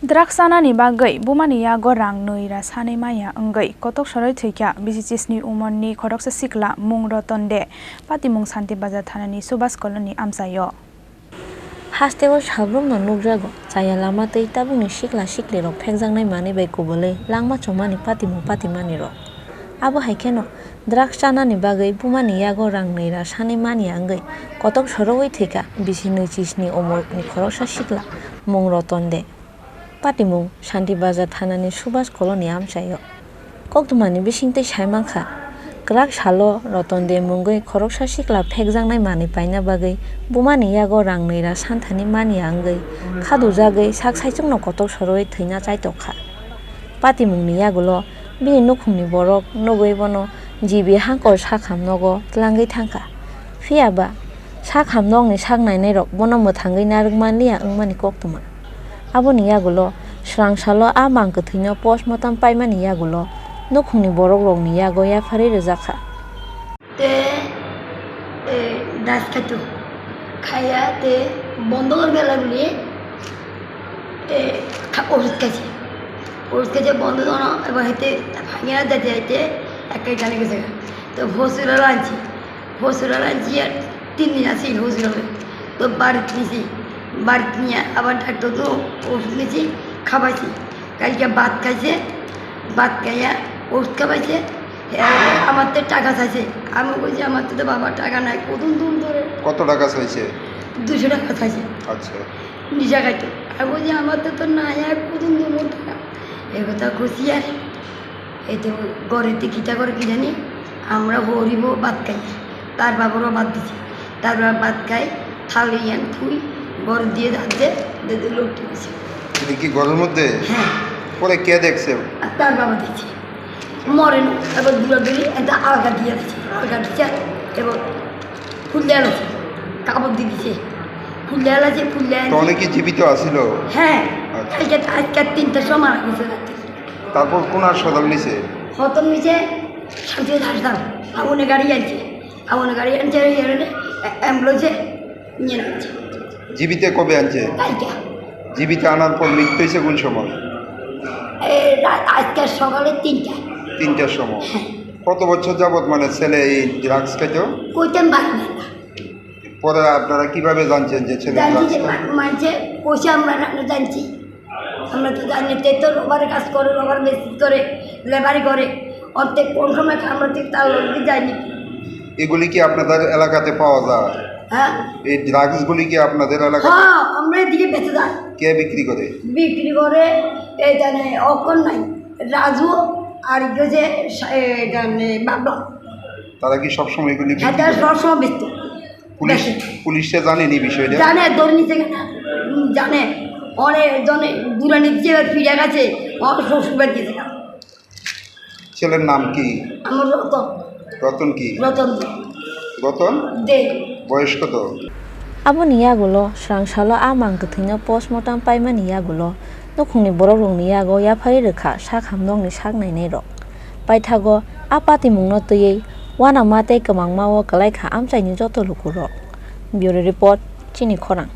Draksanani bagai bumani ya gorang noira sane maya enggai kotok soroi thikya BCCSni umonni khoroksa sikla mung rotonde patimung santi bazar thanani subas koloni amsayo Hasteo sabrum no nugjago chaya lama tei tabungni sikla sikle rok phekjangnai mani bai kubole langma chomani patimani ro abo haikeno Draksanani bagai bumani ya gorang noira sane mani enggai kotok soroi thika BCCSni umonni khoroksa sikla mung rotonde Patimung Shanti Bazar Thanani Subas Koloni Amsayo Koktumani Bisingtei Saimangkha Krak Salo Rotonde Mungoi Khoroksa Sikla Phekjangnai Mani Paina Bagai Bumani Yago Rang Noira Santhani Mani Angai Khadu Jagai Sak Saijungno Kotok Soroi Thina Chaitokha Patimungni Yagulo Bini Nukhungni Borok Nogoi Bono Jibi Hangkor Sakhamnogo Tlangai Thangkha Phiaba Sakhamnokni Saknainai Rok Bono Mwthangai Narwgmanliya Wngmani Koktuma Aboni yagulo srangsalo a mangkthino postmortem paimani yagulo nukhungni borok rokni yago yafari rwjakha te daskato khaya te bondo korbe লাগলে ওষুধ খাইছে বন্ধ দনো এবার হেতে ভাঙিয়া যেতে যেতে একাই গানে গেছে তো ফসুরা আনছি আর 3 দিন আছি ফসুরা তো বাড়িতে নিয়ে আবার ডাক্তার তো ওষুধ নিয়েছি খাওয়াইছি কালকে ভাত খাইয়া ওষুধ খাওয়াইছে আমার তো টাকা চাইছে আমি বলছি আমার তো বাবার টাকা নাই কতদিন ধরে কত টাকা চাইছে 200 টাকা চাইছে আচ্ছা নিজা খাইতো আমি বলছি আমার তো নাই আর কতদিন ধরে টাকা এই কথা খুশি আর এই তো ঘরেতে কিটা করে কি জানি আমরা হরিব ভাত খাই তার বাবারও ভাত দিছি তারপর ভাত খাই থালি থুই ঘর দিয়ে যাচ্ছে লোকটি দিচ্ছে এটা কি ঘরের মধ্যে হ্যাঁ পরে কে দেখছে তার বাবা দিচ্ছে মরেন এবার দূরাদূরি একটা আলগা দিয়ে দিচ্ছে আলগা দিচ্ছে এবার ফুল আছে কাপড় দিয়ে দিচ্ছে ফুল আছে তো অনেকে জীবিত আছিল হ্যাঁ আচ্ছা। আজকে 3টার সময় মারা গেছে তারপর কোন হাসপাতাল নিছে হতন নিচে শান্তি হাসপাতাল আগুনে গাড়ি আনছে অ্যাম্বুলেন্সে নিয়ে নামছে জীবিতে কবে আনছে কালকে জীবিতে আনার পর মৃত্যু হয়েছে কোন সময় আজকের সকালে 3টার সময় কত বছর যাবত মানে ছেলে এই ড্রাগস খাইতো কইতেন পারবেন না পরে আপনারা কিভাবে জানছেন যে ছেলে জানছি যে মানছে পয়সা আমরা জানছি আমরা তো জানি তো রোবারের কাজ করে রোবার বেশি করে লেবারি করে অর্ধেক কোন সময় আমরা ঠিক তার যাইনি এগুলি কি আপনাদের এলাকাতে পাওয়া যায় হ্যাঁ এই ড্রাগসগুলি কি আপনাদের এলাকাতে হ্যাঁ আমরা এদিকে বেঁচে যাই কে বিক্রি করে এই জানে অকন নাই রাজু আর যে জানে বাবলা তারা কি সবসময় এগুলি এটা সবসময় ব্যস্ত পুলিশে জানেনি বিষয়টা জানে ধরে নিচ্ছে কেনা জানে অনেক জনে দূরে নিচ্ছে এবার ফিরে গেছে অনেক শ্বশুর বাড়ি দিয়েছে ছেলের নাম কি আমার রতন কি রতন দে বয়স কত Aboni yagulo srangsalo a mangkthino postmortem paimani yagulo nukhungni borok rokni yago yafari rwkha sakhamnokni saknainai rok paithago a patimungno töyei wana matei kwmangmao klaikha amchaini joto lukurok Bureau Report Chini Khorang